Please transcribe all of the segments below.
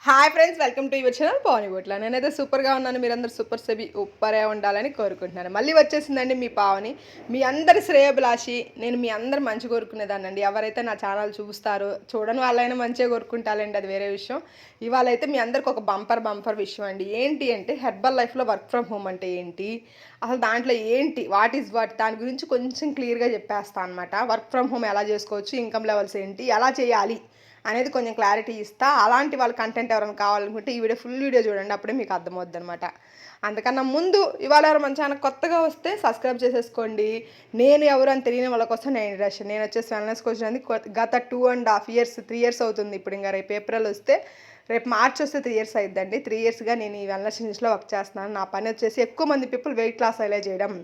Hi friends, welcome to your channel Panibotla. నేనైతే సూపర్గా ఉన్నాను. మీరందరూ సూపరే ఉండాలని కోరుకుంటున్నాను. మళ్ళీ వచ్చేసిందండి మీ పావని, మీ అందరి శ్రేయోభిలాషి. నేను మీ అందరు మంచి కోరుకునేదానండి. ఎవరైతే నా ఛానల్ చూస్తారో చూడని వాళ్ళైనా మంచిగా కోరుకుంటారండి, అది వేరే విషయం. ఇవాళ అయితే మీ అందరికి ఒక బంపర్ విషయం అండి. ఏంటి అంటే హెర్బల్ లైఫ్లో వర్క్ ఫ్రమ్ హోమ్ అంటే ఏంటి, అసలు దాంట్లో ఏంటి, వాట్ ఈజ్ వాట్, దాని గురించి కొంచెం క్లియర్గా చెప్పేస్తాను అనమాట. వర్క్ ఫ్రమ్ హోమ్ ఎలా చేసుకోవచ్చు, ఇన్కమ్ లెవెల్స్ ఏంటి, ఎలా చేయాలి అనేది కొంచెం క్లారిటీ ఇస్తా. అలాంటి వాళ్ళ కంటెంట్ ఎవరైనా కావాలనుకుంటే ఈ ఫుల్ వీడియో చూడండి, అప్పుడే మీకు అర్థమవుద్ది అనమాట. అందుకన్నా ముందు ఇవాళ ఎవరు మన ఛానల్ కొత్తగా వస్తే సబ్స్క్రైబ్ చేసేసుకోండి. నేను ఎవరు అని తెలియని వాళ్ళ కోసం నేను వచ్చేసి వెల్నెస్ కోచ్ అనేది గత 2.5 years 3 years అవుతుంది. ఇప్పుడు ఇంకా రేపు ఏప్రిల్ వస్తే, రేపు మార్చ్ వస్తే 3 years అయిద్దండి. 3 yearsగా నేను ఈ వెల్నెస్ ఇండస్ట్రీలో వర్క్ చేస్తున్నాను. నా పని వచ్చేసి ఎక్కువ మంది పీపుల్ వెయిట్ లాస్ అయ్యేలా చేయడం.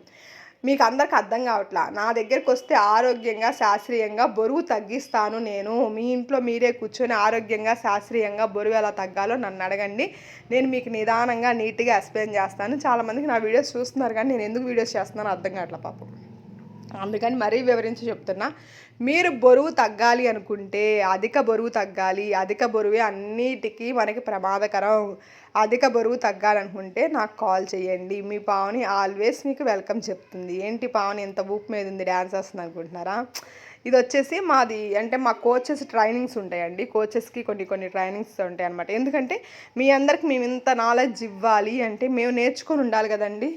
మీకు అందరికి అర్థం కావట్లా. నా దగ్గరికి వస్తే ఆరోగ్యంగా శాస్త్రీయంగా బరువు తగ్గిస్తాను నేను. మీ ఇంట్లో మీరే కూర్చొని ఆరోగ్యంగా శాస్త్రీయంగా బరువు ఎలా తగ్గాలో నన్ను అడగండి. నేను మీకు నిదానంగా నీట్గా ఎక్స్ప్లెయిన్ చేస్తాను. చాలామందికి నా వీడియోస్ చూస్తున్నారు, కానీ నేను ఎందుకు వీడియోస్ చేస్తున్నానో అర్థం కావట్లా పాపం. అందుకని మరీ వివరించి చెప్తున్నా. మీరు బరువు తగ్గాలి అనుకుంటే, అధిక బరువు తగ్గాలి, అధిక బరువే అన్నిటికీ మనకి ప్రమాదకరం. అధిక బరువు తగ్గాలనుకుంటే నాకు కాల్ చేయండి. మీ పావని ఆల్వేస్ మీకు వెల్కమ్ చెప్తుంది. ఏంటి పావని ఎంత ఊపు మీద ఉంది, డ్యాన్స్ వస్తుంది అనుకుంటున్నారా? ఇది వచ్చేసి మాది, అంటే మా కోచెస్ ట్రైనింగ్స్ ఉంటాయండి. కోచెస్కి కొన్ని ట్రైనింగ్స్ ఉంటాయి అనమాట. ఎందుకంటే మీ అందరికి మేము ఇంత నాలెడ్జ్ ఇవ్వాలి అంటే మేము నేర్చుకొని ఉండాలి కదండి.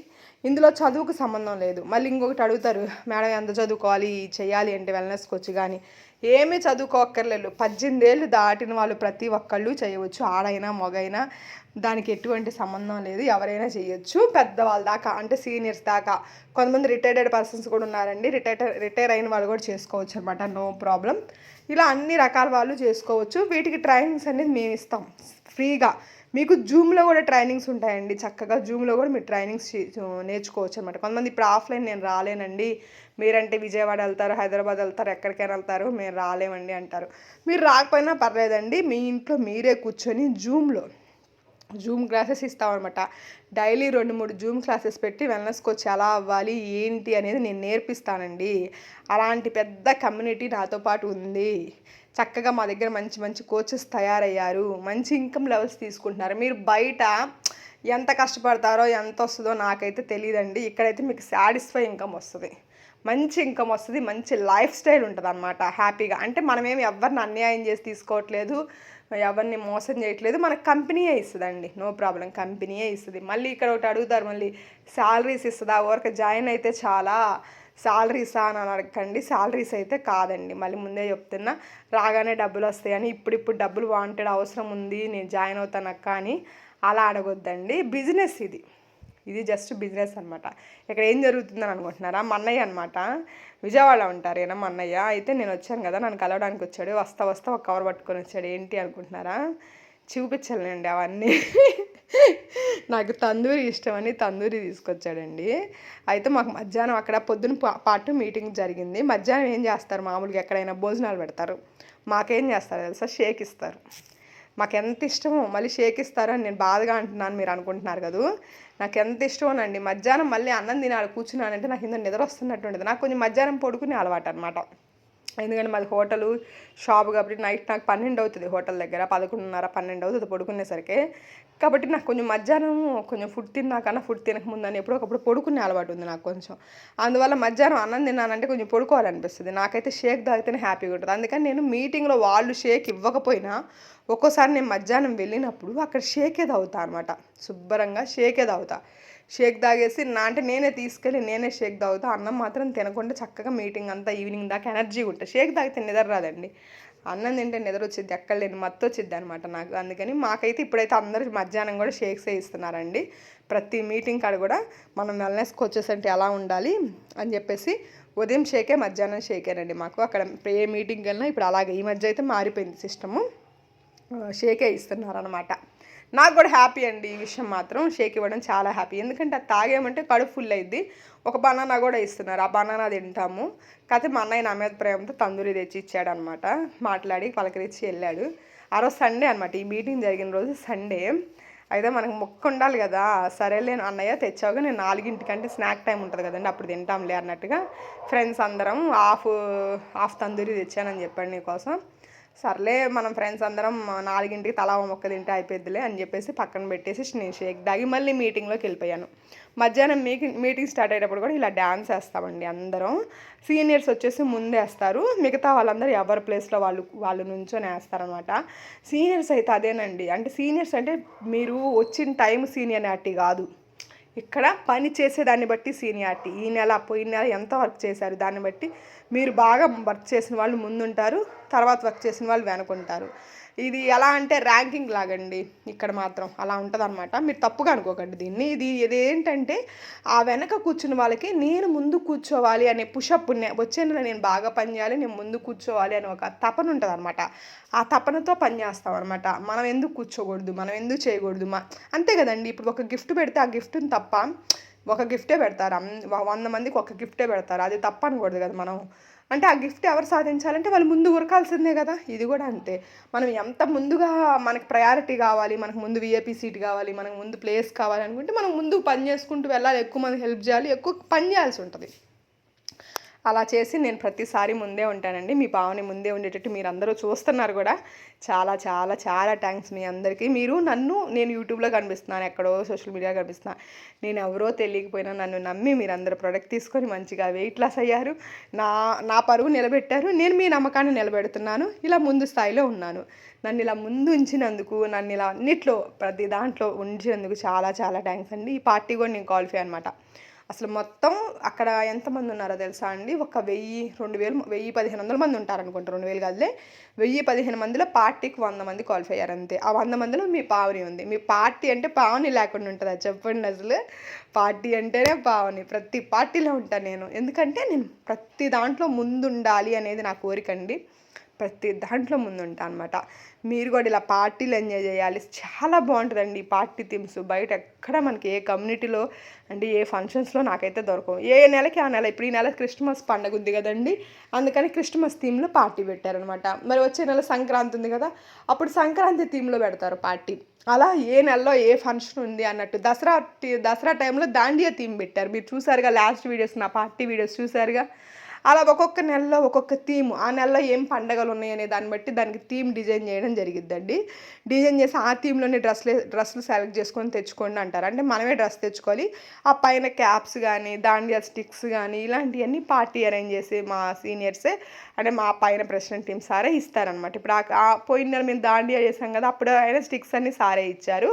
ఇందులో చదువుకు సంబంధం లేదు. మళ్ళీ ఇంకొకటి అడుగుతారు, మేడం ఎంత చదువుకోవాలి చేయాలి అంటే వెల్నెస్ కోచ్, కానీ ఏమీ చదువుకోక్కర్లేదు. 18 ఏళ్ళు దాటిన వాళ్ళు ప్రతి ఒక్కళ్ళు చేయవచ్చు. ఆడైనా మగైనా దానికి ఎటువంటి సంబంధం లేదు, ఎవరైనా చేయొచ్చు. పెద్దవాళ్ళ దాకా, అంటే సీనియర్స్ దాకా. కొంతమంది రిటైర్డ్ పర్సన్స్ కూడా ఉన్నారండి. రిటైర్ అయిన వాళ్ళు కూడా చేసుకోవచ్చు అనమాట, నో ప్రాబ్లం. ఇలా అన్ని రకాల వాళ్ళు చేసుకోవచ్చు. వీటికి ట్రైనింగ్స్ అనేది మేము ఇస్తాం ఫ్రీగా. మీకు జూమ్లో కూడా ట్రైనింగ్స్ ఉంటాయండి. చక్కగా జూమ్లో కూడా మీరు ట్రైనింగ్స్ నేర్చుకోవచ్చు అనమాట. కొంతమంది ఇప్పుడు ఆఫ్లైన్ నేను రాలేనండి, మీరంటే విజయవాడ వెళ్తారు, హైదరాబాద్ వెళ్తారు, ఎక్కడికైనా వెళ్తారు, మేము రాలేమండి అంటారు. మీరు రాకపోయినా పర్లేదండి, మీ ఇంట్లో మీరే కూర్చొని జూమ్ క్లాసెస్ ఇస్తామన్నమాట. డైలీ 2-3 జూమ్ క్లాసెస్ పెట్టి వెల్నెస్ కోచ్ ఎలా అవ్వాలి ఏంటి అనేది నేను నేర్పిస్తానండి. అలాంటి పెద్ద కమ్యూనిటీ నాతో పాటు ఉంది. చక్కగా మా దగ్గర మంచి కోచెస్ తయారయ్యారు. మంచి ఇన్కమ్ లెవెల్స్ తీసుకుంటున్నారు. మీరు బయట ఎంత కష్టపడతారో ఎంత వస్తుందో నాకైతే తెలియదండి. ఇక్కడైతే మీకు సాటిస్ఫై ఇన్కమ్ వస్తుంది, మంచి ఇన్కమ్ వస్తుంది, మంచి లైఫ్ స్టైల్ ఉంటుంది అనమాట. హ్యాపీగా, అంటే మనమేమి ఎవరిని అన్యాయం చేసి తీసుకోవట్లేదు, ఎవరిని మోసం చేయట్లేదు. మనకు కంపెనీయే ఇస్తుందండి, నో ప్రాబ్లం, కంపెనీయే ఇస్తుంది. మళ్ళీ ఇక్కడ ఒకటి అడుగుతారు, మళ్ళీ శాలరీస్ ఇస్తుందా, ఊరికి జాయిన్ అయితే చాలా శాలరీసా అని అడగండి. శాలరీస్ అయితే కాదండి, మళ్ళీ ముందే చెప్తున్నా. రాగానే డబ్బులు వస్తాయని, ఇప్పుడు డబ్బులు వాంటెడ్ అవసరం ఉంది, నేను జాయిన్ అవుతాను అక్క అని అలా అడగొద్దండి. బిజినెస్ ఇది జస్ట్ బిజినెస్ అనమాట. ఇక్కడ ఏం జరుగుతుందని అనుకుంటున్నారా? మా అన్నయ్య అనమాట, విజయవాడలో ఉంటారు ఏనా మా అన్నయ్య. అయితే నేను వచ్చాను కదా, నన్ను కలవడానికి వచ్చాడు. వస్తా ఒక కవర్ పట్టుకొని వచ్చాడు. ఏంటి అనుకుంటున్నారా? చూపించాలండి అవన్నీ. నాకు తందూరి ఇష్టమని తందూరి తీసుకొచ్చాడండి. అయితే మాకు మధ్యాహ్నం అక్కడ పొద్దున పాటు మీటింగ్ జరిగింది. మధ్యాహ్నం ఏం చేస్తారు, మామూలుగా ఎక్కడైనా భోజనాలు పెడతారు. మాకేం చేస్తారు తెలుసా? షేక్ ఇస్తారు. మాకు ఎంత ఇష్టమో, మళ్ళీ షేక్ ఇస్తారు అని నేను బాధగా అంటున్నాను మీరు అనుకుంటున్నారు కదా. నాకు ఎంత ఇష్టమోనండి. మధ్యాహ్నం మళ్ళీ అన్నం తినాలి కూర్చున్నానంటే నాకు ఇంత నిద్ర వస్తున్నట్టు ఉండదు. నాకు కొంచెం మధ్యాహ్నం పడుకునే అలవాటు అనమాట. ఎందుకంటే మాది హోటలు షాప్ కాబట్టి నైట్ నాకు 12 అవుతుంది, హోటల్ దగ్గర 11:30-12 అవుతుంది పడుకునేసరికి. కాబట్టి నాకు కొంచెం మధ్యాహ్నం కొంచెం ఫుడ్ తిన్నాకన్నా ఫుడ్ తినకముందని ఎప్పుడో ఒకప్పుడు పడుకునే అలవాటు ఉంది నాకు కొంచెం. అందువల్ల మధ్యాహ్నం అన్నం తిన్నానంటే కొంచెం పడుకోవాలనిపిస్తుంది. నాకైతే షేక్ తాగితేనే హ్యాపీగా ఉంటుంది. అందుకని నేను మీటింగ్లో వాళ్ళు షేక్ ఇవ్వకపోయినా ఒక్కోసారి నేను మధ్యాహ్నం వెళ్ళినప్పుడు అక్కడ షేకే తాగుతా అనమాట. శుభ్రంగా షేకే తాగుతా. షేక్ తాగేసి అంటే నేనే షేక్ తాగుతా. అన్నం మాత్రం తినకుండా చక్కగా మీటింగ్ అంతా ఈవినింగ్ దాకా ఎనర్జీ ఉంటుంది. షేక్ తాగితే నిద్ర రాదండి, అన్నం తింటే నిద్ర వచ్చింది, ఎక్కడ లేని మత్తు వచ్చింది అనమాట నాకు. అందుకని మాకైతే ఇప్పుడైతే అందరూ మధ్యాహ్నం కూడా షేక్సే ఇస్తున్నారండి. ప్రతి మీటింగ్ కాడ కూడా మనం వెల్నెస్ కోచెస్ అంటే ఎలా ఉండాలి అని చెప్పేసి ఉదయం షేకే, మధ్యాహ్నం షేకేనండి మాకు. అక్కడ ఏ మీటింగ్కి వెళ్ళినా ఇప్పుడు అలాగే ఈ మధ్య అయితే మారిపోయింది సిస్టము, షేకే ఇస్తున్నారనమాట. నాకు కూడా హ్యాపీ అండి ఈ విషయం మాత్రం. షేక్ ఇవ్వడం చాలా హ్యాపీ. ఎందుకంటే అది తాగేమంటే కడుపు ఫుల్ అయింది. ఒక బనానా కూడా ఇస్తున్నారు, ఆ బనానా తింటాము. కాకపోతే మా అన్నయ్య నా మీద ప్రేమతో తందూరి తెచ్చి ఇచ్చాడనమాట. మాట్లాడి పలకరించి వెళ్ళాడు. ఆ రోజు సండే అనమాట, ఈ మీటింగ్ జరిగిన రోజు సండే. అయితే మనకు మొక్క ఉండాలి కదా. సరేలే అన్నయ్య తెచ్చావుగా, నేను 4 స్నాక్ టైం ఉంటుంది కదండి, అప్పుడు తింటాంలే అన్నట్టుగా ఫ్రెండ్స్ అందరం హాఫ్ తందూరి తెచ్చానని చెప్పాడు నీకోసం. సర్లే మనం ఫ్రెండ్స్ అందరం 4ంటికి తలా ఓ మొక్క తింటే అయిపోద్దిలే అని చెప్పేసి పక్కన పెట్టేసి నేను షేక్ తాగి మళ్ళీ మీటింగ్లోకి వెళ్ళిపోయాను. మధ్యాహ్నం మీటింగ్ స్టార్ట్ అయ్యేటప్పుడు కూడా ఇలా డ్యాన్స్ వేస్తామండి అందరం. సీనియర్స్ వచ్చేసి ముందేస్తారు, మిగతా వాళ్ళందరూ ఎవరి ప్లేస్లో వాళ్ళు నుంచొని వేస్తారనమాట. సీనియర్స్ అయితే అదేనండి, అంటే సీనియర్స్ అంటే మీరు వచ్చిన టైం సీనియారిటీ కాదు, ఇక్కడ పని చేసేదాన్ని బట్టి సీనియారిటీ. ఈ నెల పోయిన నెల ఎంత వర్క్ చేశారు దాన్ని బట్టి మీరు బాగా వర్క్ చేసిన వాళ్ళు ముందుంటారు, తర్వాత వర్క్ చేసిన వాళ్ళు వెనుకుంటారు. ఇది ఎలా అంటే ర్యాంకింగ్ లాగండి, ఇక్కడ మాత్రం అలా ఉంటుంది అనమాట. మీరు తప్పుగా అనుకోకండి దీన్ని. ఇదేంటంటే ఆ వెనక కూర్చున్న వాళ్ళకి నేను ముందు కూర్చోవాలి అనే పుషప్ వచ్చే నెల నేను బాగా పని చేయాలి, నేను ముందు కూర్చోవాలి అని ఒక తపన ఉంటుంది అనమాట. ఆ తపనతో పని చేస్తాం అనమాట. మనం ఎందుకు కూర్చోకూడదు, మనం ఎందుకు చేయకూడదు, అంతే కదండి. ఇప్పుడు ఒక గిఫ్ట్ పెడితే ఆ గిఫ్ట్ని తప్ప ఒక గిఫ్టే పెడతారు, 100 మందికి ఒక గిఫ్టే పెడతారు, అది తప్ప అనకూడదు కదా మనం. అంటే ఆ గిఫ్ట్ ఎవరు సాధించాలంటే వాళ్ళు ముందు ఉరకాల్సిందే కదా. ఇది కూడా అంతే, మనం ఎంత ముందుగా మనకు ప్రయారిటీ కావాలి, మనకు ముందు విఐపీ సీట్ కావాలి, మనకు ముందు ప్లేస్ కావాలి అనుకుంటే మనం ముందు పని చేసుకుంటూ వెళ్ళాలి, ఎక్కువ మంది హెల్ప్ చేయాలి, ఎక్కువ పని చేయాల్సి ఉంటుంది. అలా చేసి నేను ప్రతిసారి ముందే ఉంటానండి. మీ పావని ముందే ఉండేటట్టు మీరు అందరూ చూస్తున్నారు కూడా. చాలా చాలా చాలా థ్యాంక్స్ మీ అందరికీ. నేను యూట్యూబ్లో కనిపిస్తున్నాను, ఎక్కడో సోషల్ మీడియా కనిపిస్తున్నాను, నేను ఎవరో తెలియకపోయినా నన్ను నమ్మి మీరు అందరూ ప్రోడక్ట్ తీసుకొని మంచిగా వెయిట్ లాస్ అయ్యారు, నా పరువు నిలబెట్టారు, నేను మీ నమ్మకాన్ని నిలబెడుతున్నాను, ఇలా ముందు స్థాయిలో ఉన్నాను. నన్ను ఇలా ముందు ఉంచినందుకు, నన్ను ఇలా అన్నిట్లో ప్రతి దాంట్లో ఉంచినందుకు చాలా చాలా థ్యాంక్స్ అండి. ఈ పార్టీ కూడా నేను క్వాలిఫై అనమాట. అసలు మొత్తం అక్కడ ఎంతమంది ఉన్నారో తెలుసా అండి, ఒక 1500 మంది ఉంటారనుకుంటా, 2000 కాదులే, 1015 మందిలో పార్టీకి 100 మంది క్వాలిఫై అయ్యారు అంతే. ఆ 100 మందిలో మీ పావని ఉంది. మీ పార్టీ అంటే పావని లేకుండా ఉంటుందా చెప్పండి. అసలు పార్టీ అంటేనే పావని, ప్రతి పార్టీలో ఉంటాను నేను. ఎందుకంటే నేను ప్రతి దాంట్లో ముందుండాలి అనేది నా కోరిక అండి, ప్రతి దాంట్లో ముందుంటా అనమాట. మీరు కూడా ఇలా పార్టీలు ఎంజాయ్ చేయాలి, చాలా బాగుంటుందండి ఈ పార్టీ థీమ్స్. బయట ఎక్కడ మనకి ఏ కమ్యూనిటీలో అంటే ఏ ఫంక్షన్స్లో నాకైతే దొరకవు. ఏ నెలకి ఆ నెల, ఇప్పుడు ఈ నెల క్రిస్మస్ పండుగ ఉంది కదండి, అందుకని క్రిస్మస్ థీమ్లో పార్టీ పెట్టారనమాట. మరి వచ్చే నెల సంక్రాంతి ఉంది కదా, అప్పుడు సంక్రాంతి థీమ్లో పెడతారు పార్టీ. అలా ఏ నెలలో ఏ ఫంక్షన్ ఉంది అన్నట్టు. దసరా టైంలో దాండియా థీమ్ పెట్టారు, మీరు చూసారుగా లాస్ట్ వీడియోస్, నా పార్టీ వీడియోస్ చూసారుగా. అలా ఒక్కొక్క నెలలో ఒక్కొక్క థీమ్, ఆ నెలలో ఏం పండగలు ఉన్నాయనే దాన్ని బట్టి దానికి థీమ్ డిజైన్ చేయడం జరిగిద్దండి. డిజైన్ చేసి ఆ థీమ్లోనే డ్రెస్సులు సెలెక్ట్ చేసుకొని తెచ్చుకోండి అంటారు. అంటే మనమే డ్రెస్ తెచ్చుకోవాలి. ఆ పైన క్యాప్స్ కానీ, దాండియా స్టిక్స్ కానీ, ఇలాంటివన్నీ పార్టీ అరేంజ్ చేసి మా సీనియర్సే, అంటే మా పైన ప్రెసిడెంట్ టీం సారే ఇస్తారనమాట. ఇప్పుడు పోయిన నెల మేము దాండియా చేసాం కదా, అప్పుడు అయినా స్టిక్స్ అన్నీ సారే ఇచ్చారు,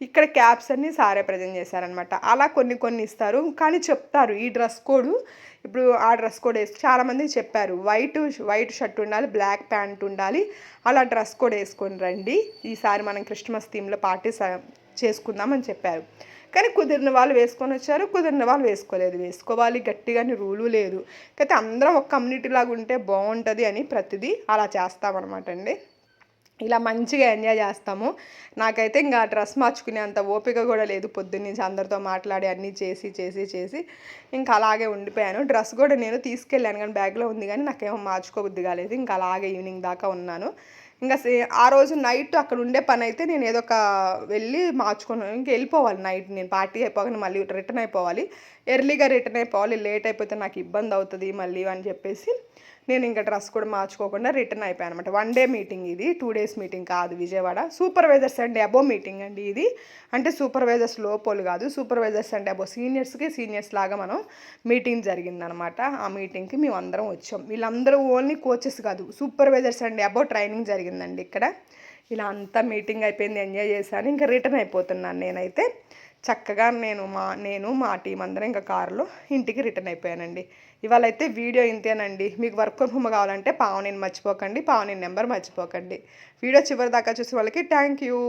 ఇక్కడ క్యాప్స్ అన్నీ సారే ప్రజెంట్ చేశారనమాట. అలా కొన్ని ఇస్తారు, కానీ చెప్తారు ఈ డ్రెస్ కోడ్. ఇప్పుడు ఆ డ్రెస్ కోడ్ చాలామంది చెప్పారు, వైట్ షర్ట్ ఉండాలి, బ్లాక్ ప్యాంట్ ఉండాలి, అలా డ్రెస్ కోడ్ వేసుకొని రండి, ఈసారి మనం క్రిస్మస్ థీమ్లో పార్టీ చేసుకుందామని చెప్పారు. కానీ కుదిరిన వాళ్ళు వేసుకొని వచ్చారు, కుదిరిన వాళ్ళు వేసుకోలేదు. వేసుకోవాలి గట్టిగాని రూలు లేదు, అయితే అందరం ఒక కమ్యూనిటీ లాగా ఉంటే బాగుంటుంది అని ప్రతిదీ అలా చేస్తామన్నమాట అండి. ఇలా మంచిగా ఎంజాయ్ చేస్తాము. నాకైతే ఇంకా డ్రెస్ మార్చుకునే అంత ఓపిక కూడా లేదు, పొద్దున్నుంచి అందరితో మాట్లాడి అన్నీ చేసి ఇంకా అలాగే ఉండిపోయాను. డ్రెస్ కూడా నేను తీసుకెళ్ళాను కానీ బ్యాగ్లో ఉంది, కానీ నాకేమో మార్చుకోబుద్ధి కాలేదు, ఇంకా అలాగే ఈవినింగ్ దాకా ఉన్నాను. ఇంకా ఆ రోజు నైట్ అక్కడ ఉండే పని అయితే నేను ఏదో ఒక వెళ్ళి మార్చుకున్నాను, ఇంకా వెళ్ళిపోవాలి నైట్. నేను పార్టీ అయిపోగానే మళ్ళీ రిటర్న్ అయిపోవాలి, ఎర్లీగా రిటర్న్ అయిపోవాలి, లేట్ అయిపోతే నాకు ఇబ్బంది అవుతుంది మళ్ళీ అని చెప్పేసి నేను ఇంకా డ్రెస్ కూడా మార్చుకోకుండా రిటర్న్ అయిపోయాను అనమాట. 1 డే మీటింగ్ ఇది, 2 డేస్ మీటింగ్ కాదు. Vijayawada supervisors and above meeting అండి ఇది. అంటే సూపర్వైజర్స్ లోపల కాదు, సూపర్వైజర్స్ అండ్ అబో సీనియర్స్ లాగా మనం మీటింగ్ జరిగిందనమాట. ఆ మీటింగ్కి మేము అందరం వచ్చాం. వీళ్ళందరూ ఓన్లీ కోచెస్ కాదు, సూపర్వైజర్స్ అండ్ అబో ట్రైనింగ్ జరిగిందండి ఇక్కడ. ఇలా అంతా మీటింగ్ అయిపోయింది, ఎంజాయ్ చేశాను, ఇంకా రిటర్న్ అయిపోతున్నాను నేనైతే. చక్కగా నేను మా టీం అందరం ఇంకా కారులో ఇంటికి రిటర్న్ అయిపోయానండి. ఇవాళ అయితే వీడియో ఇంతేనండి. మీకు వర్క్ ఫ్రమ్ హోమ్ కావాలంటే పావనిని మర్చిపోకండి, పావని నెంబర్ మర్చిపోకండి. వీడియో చివరి దాకా చూసే వాళ్ళకి థ్యాంక్ యూ.